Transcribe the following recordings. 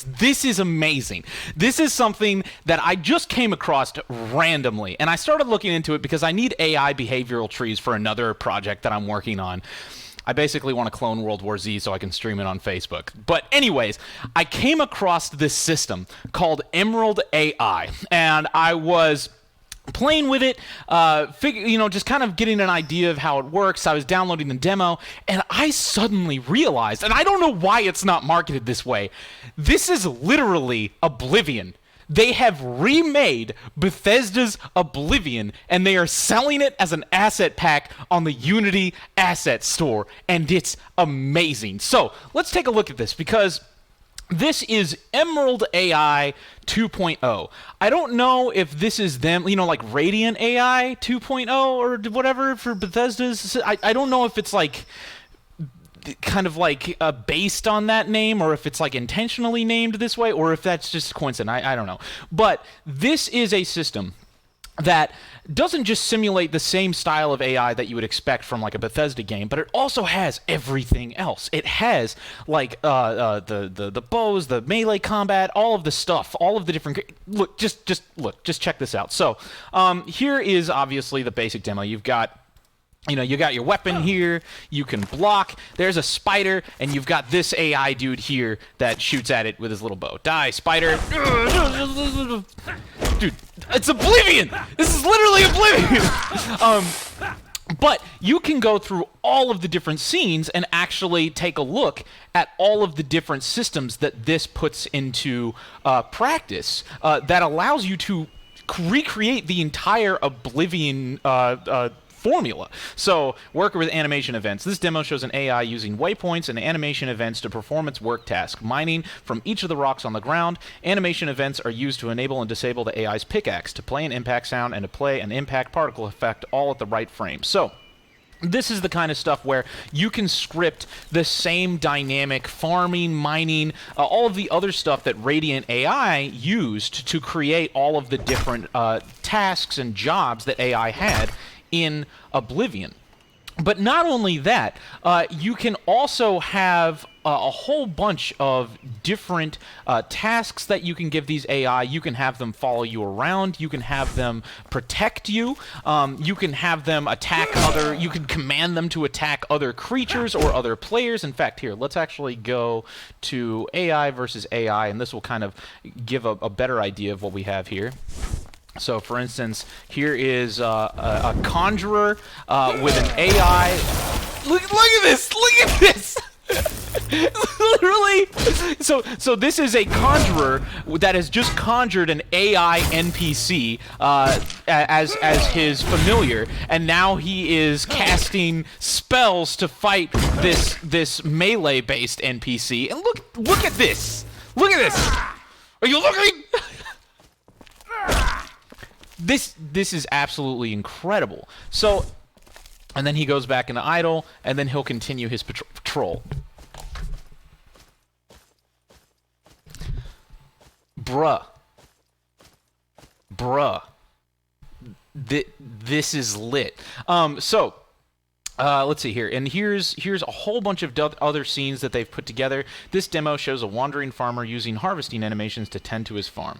This is amazing. This is something that I just came across randomly, and I started looking into it because I need AI behavioral trees for another project that I'm working on. I basically want to clone World War Z so I can stream it on Facebook. But anyways, I came across this system called Emerald AI, and I was playing with it, just kind of getting an idea of how it works. I was downloading the demo, and I suddenly realized, and I don't know why it's not marketed this way, this is literally Oblivion. They have remade Bethesda's Oblivion, and they are selling it as an asset pack on the Unity Asset Store, and it's amazing. So let's take a look at this, because this is Emerald AI 2.0. I don't know if this is them, like Radiant AI 2.0 or whatever for Bethesda's. I don't know if it's like kind of like based on that name, or if it's like intentionally named this way, or if that's just coincidence. I don't know. But this is a system that doesn't just simulate the same style of AI that you would expect from like a Bethesda game, but it also has everything else. It has like the bows, the melee combat, all of the stuff, all of the different. Look, just check this out. So here is obviously the basic demo. You've got. You got your weapon here, you can block, there's a spider, and you've got this AI dude here that shoots at it with his little bow. Die, spider. Dude, it's Oblivion! This is literally Oblivion! But you can go through all of the different scenes and actually take a look at all of the different systems that this puts into practice that allows you to recreate the entire Oblivion formula. So, work with animation events. This demo shows an AI using waypoints and animation events to perform its work task, mining from each of the rocks on the ground. Animation events are used to enable and disable the AI's pickaxe, to play an impact sound, and to play an impact particle effect, all at the right frame. So, this is the kind of stuff where you can script the same dynamic farming, mining, all of the other stuff that Radiant AI used to create all of the different tasks and jobs that AI had in Oblivion. But not only that, you can also have a whole bunch of different tasks that you can give these AI. You can have them follow you around. You can have them protect you. You can have them attack you can command them to attack other creatures or other players. In fact, here, let's actually go to AI versus AI, and this will kind of give a better idea of what we have here. So, for instance, here is a conjurer with an AI. Look at this! Look at this! Literally. So this is a conjurer that has just conjured an AI NPC as his familiar, and now he is casting spells to fight this melee-based NPC. And look at this! Look at this! Are you looking? This is absolutely incredible. So, and then he goes back into idle, and then he'll continue his patrol. Bruh. This is lit. Let's see here, and here's a whole bunch of other scenes that they've put together. This demo shows a wandering farmer using harvesting animations to tend to his farm.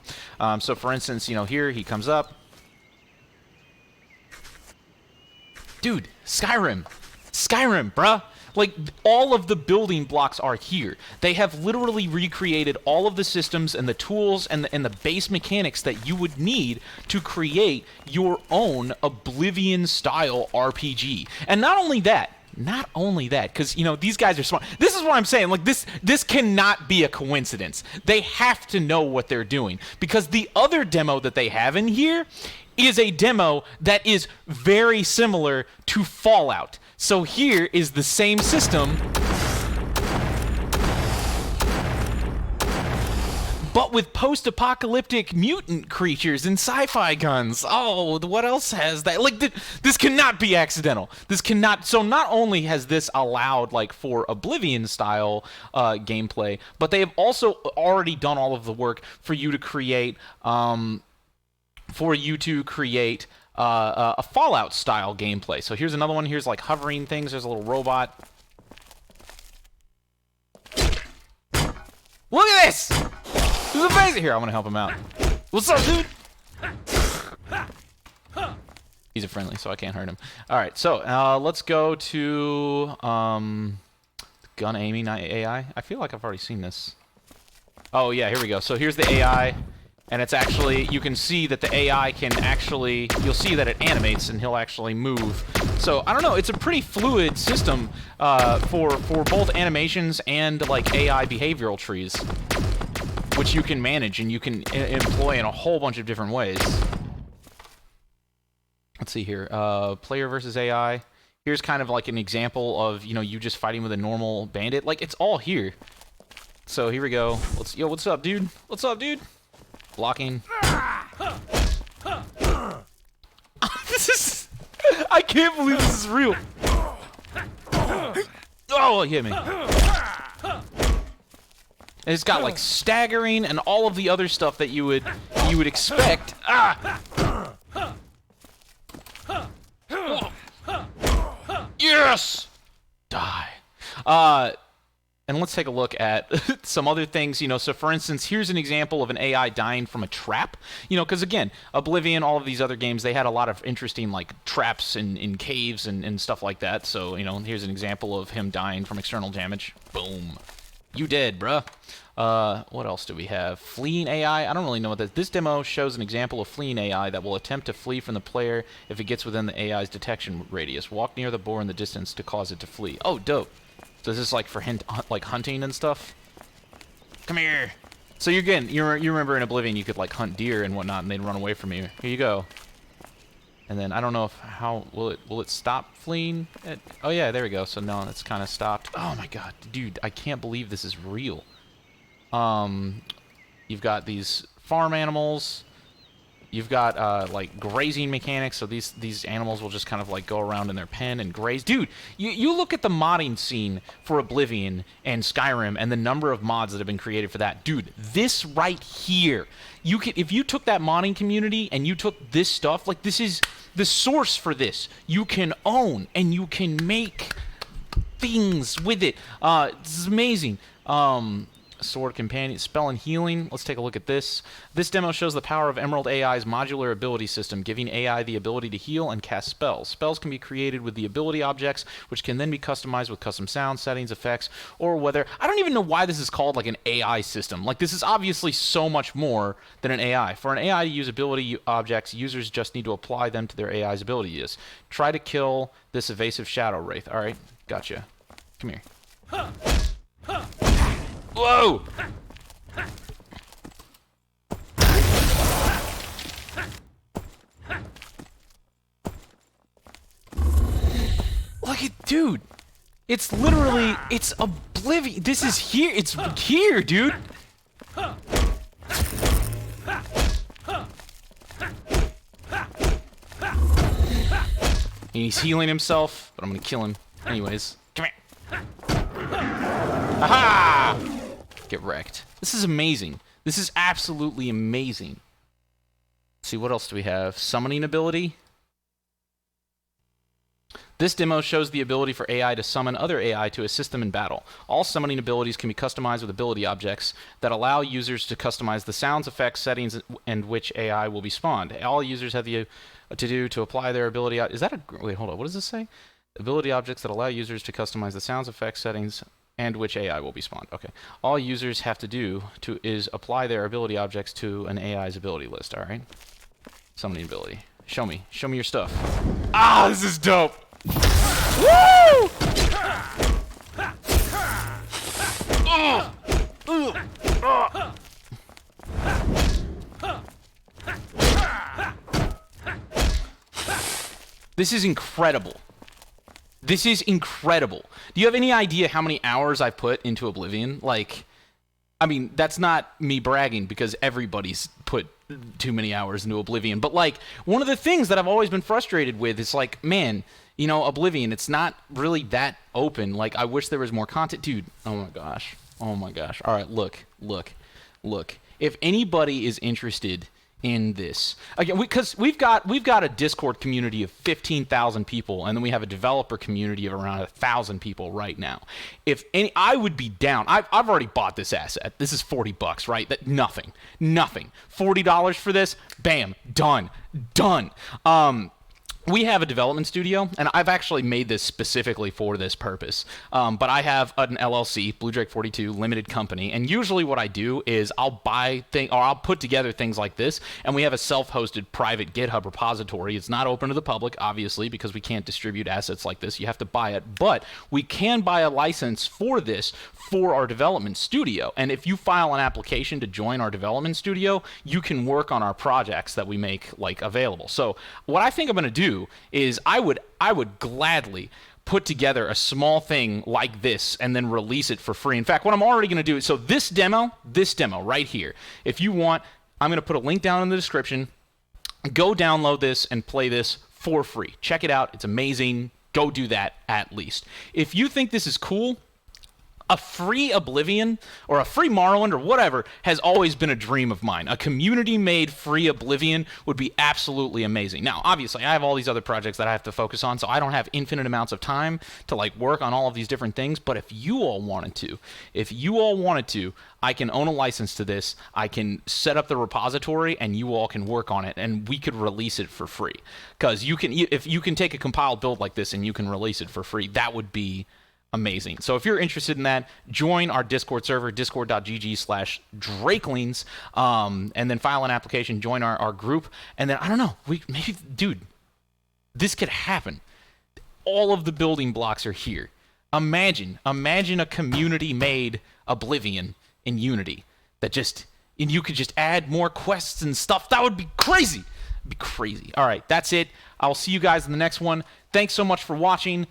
So, for instance, here he comes up. Dude, Skyrim, bruh. Like, all of the building blocks are here. They have literally recreated all of the systems and the tools and the base mechanics that you would need to create your own Oblivion-style RPG. And not only that, because, these guys are smart. This is what I'm saying. Like, this cannot be a coincidence. They have to know what they're doing. Because the other demo that they have in here is a demo that is very similar to Fallout. So here is the same system, but with post-apocalyptic mutant creatures and sci-fi guns. Oh, what else has that? Like, this cannot be accidental. This cannot. So not only has this allowed, like, for Oblivion-style gameplay, but they have also already done all of the work for you to create, a Fallout-style gameplay. So here's another one. Here's, like, hovering things. There's a little robot. Look at this! crazy. Here, I'm gonna help him out. What's up, dude? He's a friendly, so I can't hurt him. All right, so let's go to gun aiming, not AI. I feel like I've already seen this. Oh yeah, here we go. So here's the AI, and it's actually, you can see that the AI can actually, you'll see that it animates and he'll actually move. So I don't know, it's a pretty fluid system for both animations and like AI behavioral trees, which you can manage and you can employ in a whole bunch of different ways. Let's see here, player versus AI. Here's kind of like an example of, you know, you just fighting with a normal bandit. Like, it's all here. So here we go. Yo, what's up, dude? What's up, dude? Blocking. This is... I can't believe this is real. Oh, it hit me. And it's got like staggering and all of the other stuff that you would expect. Ah! Yes! Die. And let's take a look at some other things, you know. So for instance, here's an example of an AI dying from a trap, you know, because again, Oblivion, all of these other games, they had a lot of interesting like traps in caves and stuff like that. So, you know, here's an example of him dying from external damage. Boom. You dead, bruh. What else do we have? Fleeing AI. I don't really know what this demo shows an example of fleeing AI that will attempt to flee from the player if it gets within the AI's detection radius. Walk near the boar in the distance to cause it to flee. Oh, dope. So is this like for like hunting and stuff? Come here. So you remember in Oblivion you could like hunt deer and whatnot and they'd run away from you. Here you go. And then I don't know if will it stop fleeing? Oh yeah, there we go. So no, it's kind of stopped. Oh my god, dude, I can't believe this is real. You've got these farm animals. You've got like grazing mechanics, so these animals will just kind of like go around in their pen and graze. Dude, you look at the modding scene for Oblivion and Skyrim and the number of mods that have been created for that. Dude, this right here, you could, if you took that modding community and you took this stuff, like this is the source for this. You can own and you can make things with it. This is amazing. Sword companion, spell and healing. Let's take a look at this. This demo shows the power of Emerald AI's modular ability system, giving AI the ability to heal and cast spells. Spells can be created with the ability objects, which can then be customized with custom sounds, settings, effects, or whether... I don't even know why this is called like an AI system. Like, this is obviously so much more than an AI. For an AI to use ability objects, users just need to apply them to their AI's ability use. Try to kill this evasive shadow wraith. All right, gotcha. Come here. Whoa! Look at, dude. It's literally, it's Oblivion. This is here. It's here, dude. He's healing himself, but I'm gonna kill him anyways. Come here. Aha! Get wrecked. This is amazing. This is absolutely amazing. Let's see, what else do we have? Summoning ability. This demo shows the ability for AI to summon other AI to assist them in battle. All summoning abilities can be customized with ability objects that allow users to customize the sounds, effects, settings, and which AI will be spawned. All users have to do to apply their ability... Is that a... Wait, hold on. What does this say? Ability objects that allow users to customize the sounds, effects, settings, and which AI will be spawned. Okay. All users have to do is apply their ability objects to an AI's ability list, alright? Summoning ability. Show me. Show me your stuff. Ah, this is dope! Woo! This is incredible. This is incredible. Do you have any idea how many hours I've put into Oblivion? Like, I mean, that's not me bragging because everybody's put too many hours into Oblivion. But, like, one of the things that I've always been frustrated with is, like, man, you know, Oblivion, it's not really that open. Like, I wish there was more content. Dude, oh my gosh. Oh my gosh. All right, look. If anybody is interested in this again, because we've got a Discord community of 15,000 people, and then we have a developer community of around 1,000 people right now. If any, I would be down. I've already bought this asset. This is $40, right? That nothing. $40 for this, bam, done. We have a development studio, and I've actually made this specifically for this purpose. But I have an LLC, Blue Drake 42 Limited Company, and usually what I do is I'll I'll put together things like this, and we have a self-hosted private GitHub repository. It's not open to the public, obviously, because we can't distribute assets like this. You have to buy it, but we can buy a license for this for our development studio. And if you file an application to join our development studio, you can work on our projects that we make available. So what I think I'm going to do is I would gladly put together a small thing like this and then release it for free. In fact, what I'm already going to do is, so this demo right here, if you want, I'm going to put a link down in the description. Go download this and play this for free. Check it out. It's amazing. Go do that at least. If you think this is cool, a free Oblivion or a free Morrowind or whatever has always been a dream of mine. A community-made free Oblivion would be absolutely amazing. Now, obviously, I have all these other projects that I have to focus on, so I don't have infinite amounts of time to work on all of these different things. But if you all wanted to, I can own a license to this. I can set up the repository, and you all can work on it, and we could release it for free. Because if you can take a compiled build like this and you can release it for free, that would be amazing. So if you're interested in that, join our Discord server, discord.gg/Drakelings, and then file an application, join our group, and then, I don't know, dude, this could happen. All of the building blocks are here. Imagine a community-made Oblivion in Unity and you could just add more quests and stuff. That would be crazy. It'd be crazy. All right, that's it. I'll see you guys in the next one. Thanks so much for watching.